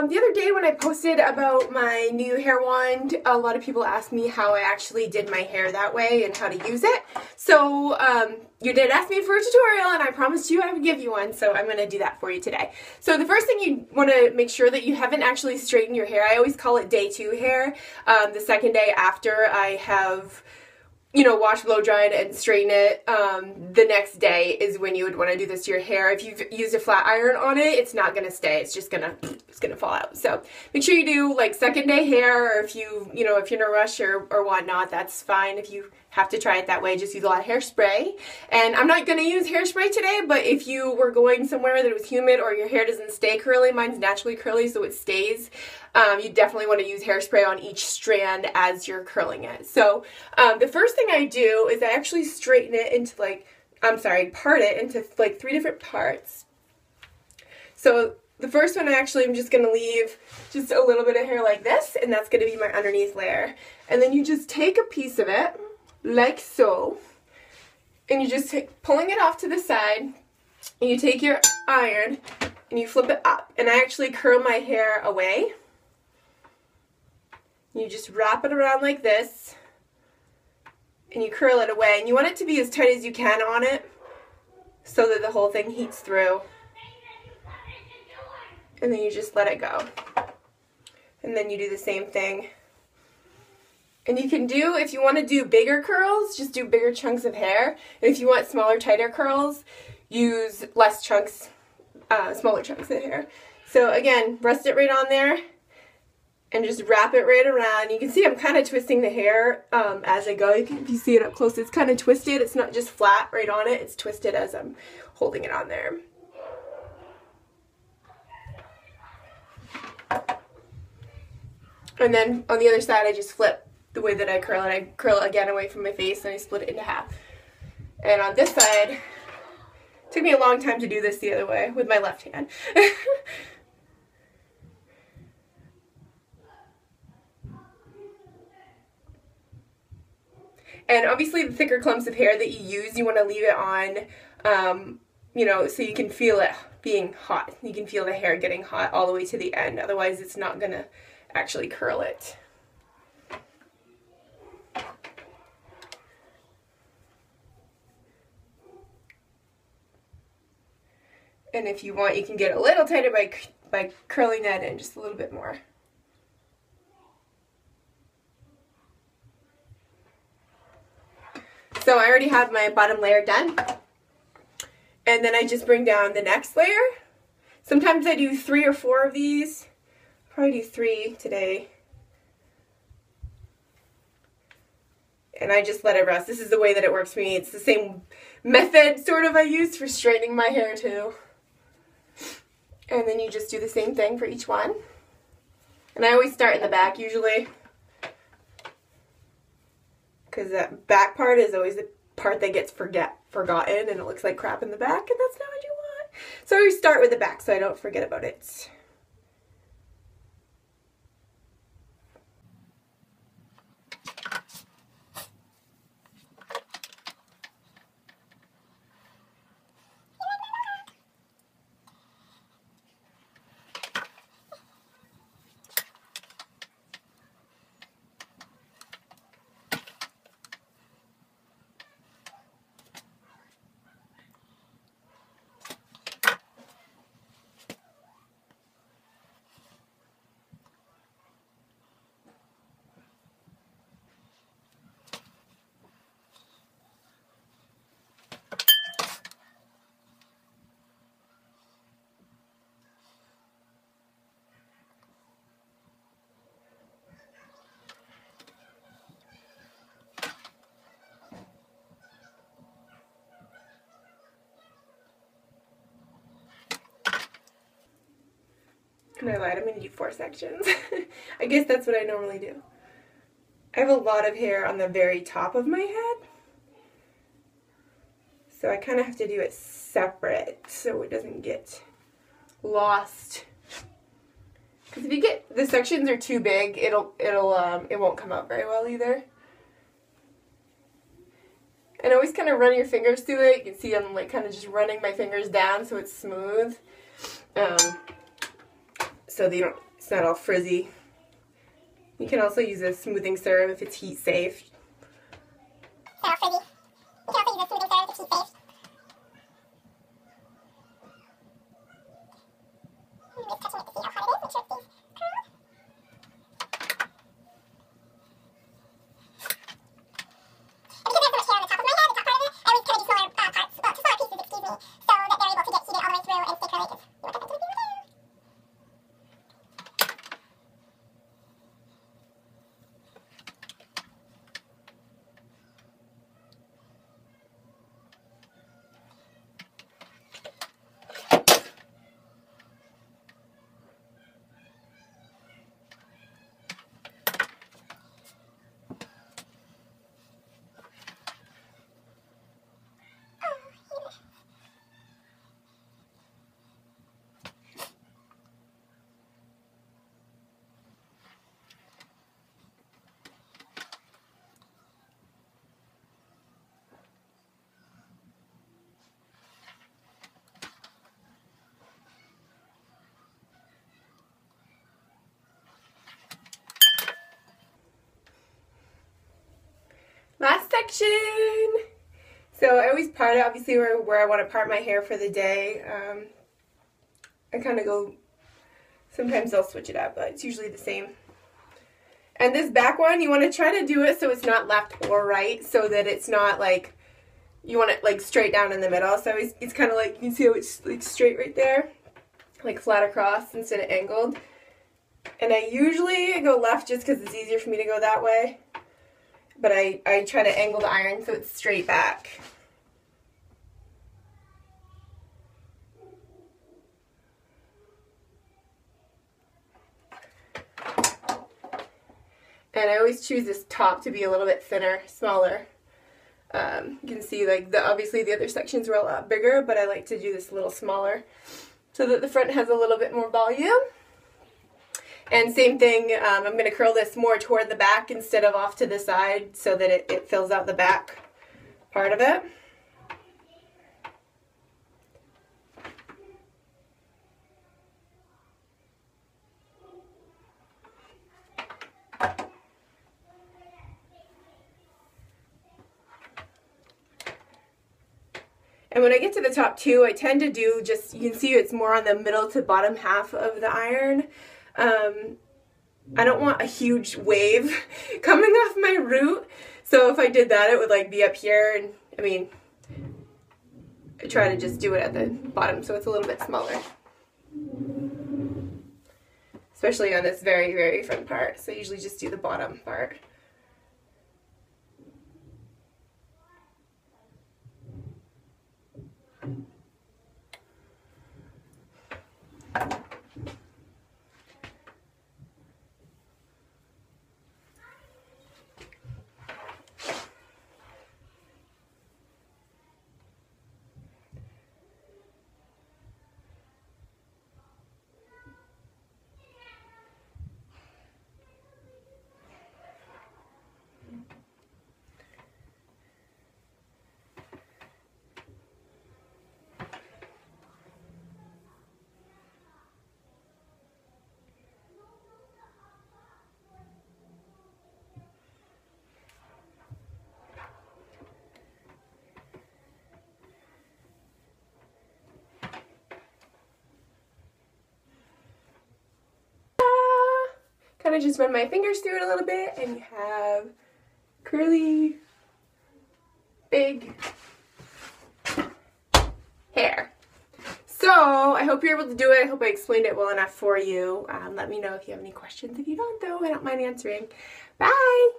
the other day when I posted about my new hair wand, a lot of people asked me how I actually did my hair that way and how to use it. So you did ask me for a tutorial, and I promised you I would give you one, so I'm going to do that for you today. So the first thing you want to make sure that you haven't actually straightened your hair. I always call it day 2 hair. The second day after I have, you know, wash, blow dried and straighten it, the next day is when you would want to do this to your hair. If you've used a flat iron on it, it's not going to stay. It's just gonna fall out. So make sure you do like second day hair, or if you're in a rush or whatnot, that's fine. If you have to try it that way, just use a lot of hairspray. And I'm not going to use hairspray today, but if you were going somewhere that it was humid or your hair doesn't stay curly, mine's naturally curly so it stays, you definitely want to use hairspray on each strand as you're curling it. So the first thing I do is I actually straighten it into part it into like 3 different parts. So the first one I'm just going to leave just a little bit of hair like this, and that's going to be my underneath layer. And then you just take a piece of it, like so, and you just pulling it off to the side, and you take your iron and you flip it up. And I actually curl my hair away. You just wrap it around like this, and you curl it away. And you want it to be as tight as you can on it so that the whole thing heats through. And then you just let it go. And then you do the same thing. And you can do, if you want to do bigger curls, just do bigger chunks of hair. And if you want smaller, tighter curls, use less chunks, smaller chunks of hair. So again, rest it right on there and just wrap it right around. You can see I'm kind of twisting the hair as I go. If you see it up close, it's kind of twisted. It's not just flat right on it. It's twisted as I'm holding it on there. And then on the other side, I just flip the way that I curl it. I curl it again away from my face, and I split it into half. And on this side, it took me a long time to do this the other way with my left hand. And obviously the thicker clumps of hair that you use, you want to leave it on, so you can feel it being hot. You can feel the hair getting hot all the way to the end. Otherwise, it's not going to actually curl it. And if you want, you can get a little tighter by curling that in just a little bit more. So I already have my bottom layer done. And then I just bring down the next layer. Sometimes I do 3 or 4 of these. I'll probably do 3 today. And I just let it rest. This is the way that it works for me. It's the same method sort of I use for straightening my hair too. And then you just do the same thing for each one. And I always start in the back usually, because that back part is always the part that gets forgotten, and it looks like crap in the back, and that's not what you want. So I always start with the back so I don't forget about it. And I lied, I'm going to do 4 sections. I guess that's what I normally do. I have a lot of hair on the very top of my head, so I kind of have to do it separate so it doesn't get lost. Because if you get, the sections are too big, it won't come out very well either. And always kind of run your fingers through it. You can see I'm like kind of just running my fingers down so it's smooth. so it's not all frizzy. You can also use a smoothing serum if it's heat safe. So frizzy. You can also use a smoothing serum if it's heat safe. I'm just touching it to see how hot it is. Make sure it stays curled. And because I have so much hair on the top of my head, the top part of it, I always kind of do smaller parts, well, smaller pieces, excuse me, so that they're able to get heated all the way through and stay curly, because you want that to be your hair. Last section! So I always part it, obviously, where I want to part my hair for the day. I kind of go, sometimes I'll switch it up, but it's usually the same. And this back one, you want to try to do it so it's not left or right, so that it's not like, you want it like straight down in the middle. So it's kind of like, you can see how it's like straight right there, like flat across instead of angled. And I usually go left just because it's easier for me to go that way. But I try to angle the iron so it's straight back. And I always choose this top to be a little bit thinner, smaller. You can see like obviously the other sections were a lot bigger, but I like to do this a little smaller so that the front has a little bit more volume. And same thing, I'm going to curl this more toward the back instead of off to the side so that it fills out the back part of it. And when I get to the top too, I tend to do just, you can see it's more on the middle to bottom half of the iron. I don't want a huge wave coming off my root, so if I did that it would like be up here, and I mean, I try to just do it at the bottom so it's a little bit smaller. Especially on this very, very front part, so I usually just do the bottom part. Kind of just run my fingers through it a little bit, and you have curly, big hair. So I hope you're able to do it. I hope I explained it well enough for you. Let me know if you have any questions. If you don't, though, I don't mind answering. Bye!